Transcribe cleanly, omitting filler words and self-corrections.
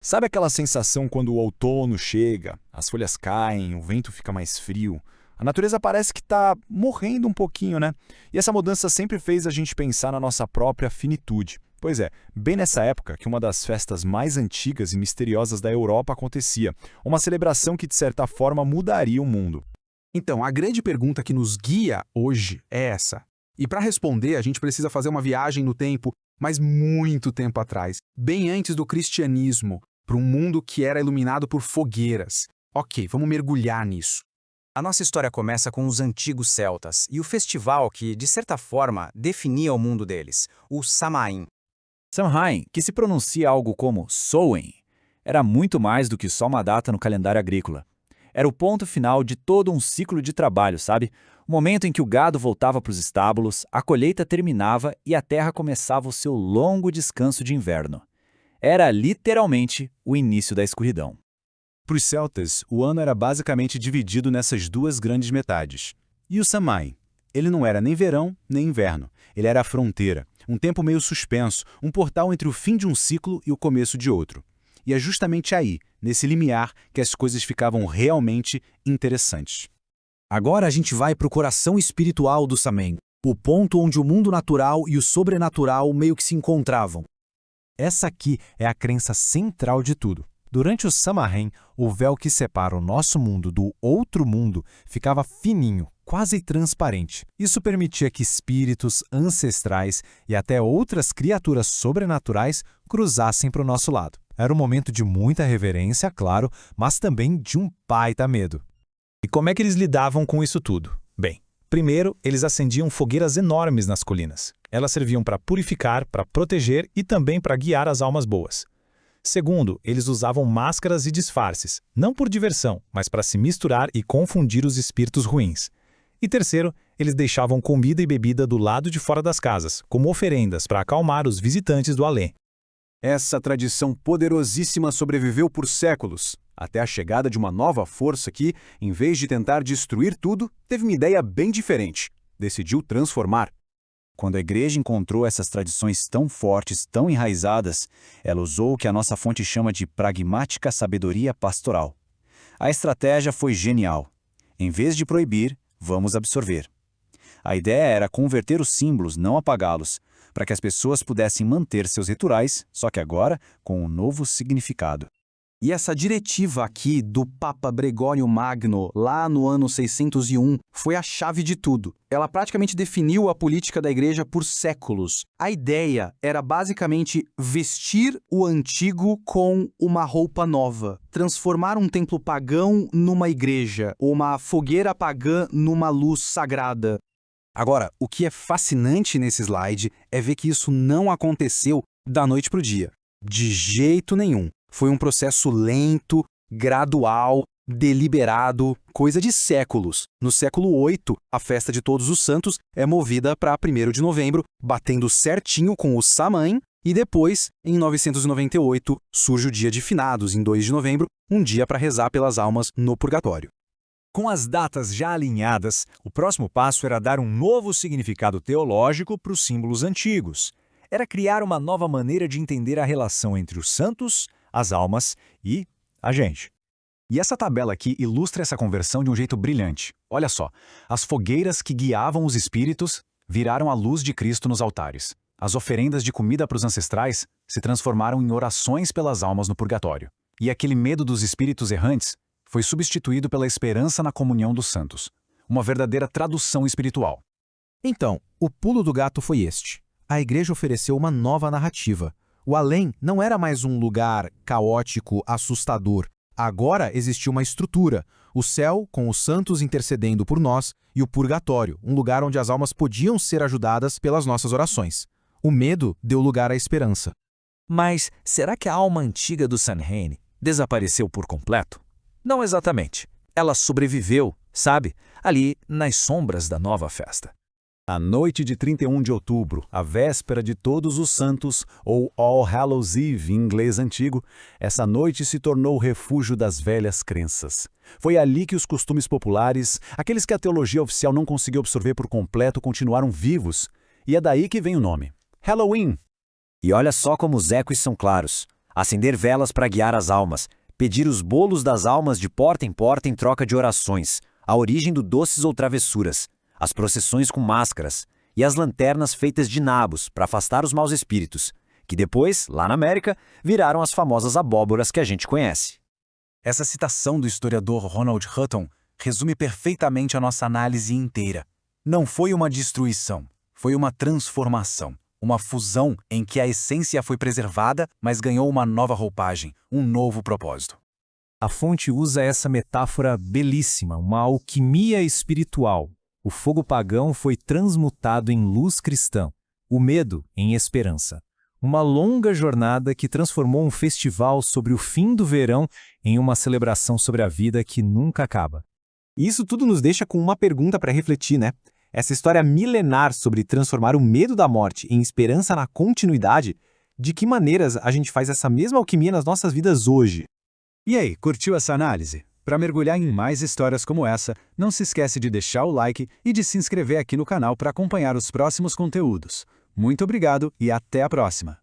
Sabe aquela sensação quando o outono chega, as folhas caem, o vento fica mais frio? A natureza parece que está morrendo um pouquinho, né? E essa mudança sempre fez a gente pensar na nossa própria finitude. Pois é, bem nessa época que uma das festas mais antigas e misteriosas da Europa acontecia, uma celebração que de certa forma mudaria o mundo. Então, a grande pergunta que nos guia hoje é essa. E para responder, a gente precisa fazer uma viagem no tempo, mas muito tempo atrás, bem antes do cristianismo, para um mundo que era iluminado por fogueiras. Ok, vamos mergulhar nisso. A nossa história começa com os antigos celtas e o festival que, de certa forma, definia o mundo deles, o Samain. Samhain, que se pronuncia algo como Soen, era muito mais do que só uma data no calendário agrícola. Era o ponto final de todo um ciclo de trabalho, sabe? O momento em que o gado voltava para os estábulos, a colheita terminava e a terra começava o seu longo descanso de inverno. Era literalmente o início da escuridão. Para os celtas, o ano era basicamente dividido nessas duas grandes metades. E o Samhain? Ele não era nem verão, nem inverno. Ele era a fronteira, um tempo meio suspenso, um portal entre o fim de um ciclo e o começo de outro. E é justamente aí, nesse limiar, que as coisas ficavam realmente interessantes. Agora a gente vai para o coração espiritual do Samhain, o ponto onde o mundo natural e o sobrenatural meio que se encontravam. Essa aqui é a crença central de tudo. Durante o Samhain, o véu que separa o nosso mundo do outro mundo ficava fininho, quase transparente. Isso permitia que espíritos, ancestrais e até outras criaturas sobrenaturais cruzassem para o nosso lado. Era um momento de muita reverência, claro, mas também de um baita medo. E como é que eles lidavam com isso tudo? Bem, primeiro, eles acendiam fogueiras enormes nas colinas. Elas serviam para purificar, para proteger e também para guiar as almas boas. Segundo, eles usavam máscaras e disfarces, não por diversão, mas para se misturar e confundir os espíritos ruins. E terceiro, eles deixavam comida e bebida do lado de fora das casas, como oferendas para acalmar os visitantes do além. Essa tradição poderosíssima sobreviveu por séculos, até a chegada de uma nova força que, em vez de tentar destruir tudo, teve uma ideia bem diferente. Decidiu transformar. Quando a igreja encontrou essas tradições tão fortes, tão enraizadas, ela usou o que a nossa fonte chama de pragmática sabedoria pastoral. A estratégia foi genial. Em vez de proibir, vamos absorver. A ideia era converter os símbolos, não apagá-los, para que as pessoas pudessem manter seus rituais, só que agora com um novo significado. E essa diretiva aqui do Papa Gregório Magno, lá no ano 601, foi a chave de tudo. Ela praticamente definiu a política da igreja por séculos. A ideia era basicamente vestir o antigo com uma roupa nova, transformar um templo pagão numa igreja, uma fogueira pagã numa luz sagrada. Agora, o que é fascinante nesse slide é ver que isso não aconteceu da noite para o dia. De jeito nenhum. Foi um processo lento, gradual, deliberado, coisa de séculos. No século VIII, a festa de Todos os Santos é movida para 1º de novembro, batendo certinho com o Samhain, e depois, em 998, surge o Dia de Finados, em 2 de novembro, um dia para rezar pelas almas no purgatório. Com as datas já alinhadas, o próximo passo era dar um novo significado teológico para os símbolos antigos. Era criar uma nova maneira de entender a relação entre os santos, as almas e a gente. E essa tabela aqui ilustra essa conversão de um jeito brilhante. Olha só, as fogueiras que guiavam os espíritos viraram a luz de Cristo nos altares. As oferendas de comida para os ancestrais se transformaram em orações pelas almas no purgatório. E aquele medo dos espíritos errantes foi substituído pela esperança na comunhão dos santos. Uma verdadeira tradução espiritual. Então, o pulo do gato foi este. A igreja ofereceu uma nova narrativa. O além não era mais um lugar caótico, assustador. Agora existia uma estrutura, o céu com os santos intercedendo por nós e o purgatório, um lugar onde as almas podiam ser ajudadas pelas nossas orações. O medo deu lugar à esperança. Mas será que a alma antiga do Samhain desapareceu por completo? Não exatamente. Ela sobreviveu, sabe? Ali nas sombras da nova festa. A noite de 31 de outubro, a véspera de Todos os Santos, ou All Hallows Eve em inglês antigo, essa noite se tornou o refúgio das velhas crenças. Foi ali que os costumes populares, aqueles que a teologia oficial não conseguiu absorver por completo, continuaram vivos. E é daí que vem o nome. Halloween. E olha só como os ecos são claros. acender velas para guiar as almas, pedir os bolos das almas de porta em troca de orações, a origem do doces ou travessuras, as procissões com máscaras e as lanternas feitas de nabos para afastar os maus espíritos, que depois, lá na América, viraram as famosas abóboras que a gente conhece. Essa citação do historiador Ronald Hutton resume perfeitamente a nossa análise inteira. Não foi uma destruição, foi uma transformação, uma fusão em que a essência foi preservada, mas ganhou uma nova roupagem, um novo propósito. A fonte usa essa metáfora belíssima, uma alquimia espiritual. O fogo pagão foi transmutado em luz cristã, o medo em esperança. Uma longa jornada que transformou um festival sobre o fim do verão em uma celebração sobre a vida que nunca acaba. E isso tudo nos deixa com uma pergunta para refletir, né? Essa história milenar sobre transformar o medo da morte em esperança na continuidade, de que maneiras a gente faz essa mesma alquimia nas nossas vidas hoje? E aí, curtiu essa análise? Para mergulhar em mais histórias como essa, não se esquece de deixar o like e de se inscrever aqui no canal para acompanhar os próximos conteúdos. Muito obrigado e até a próxima!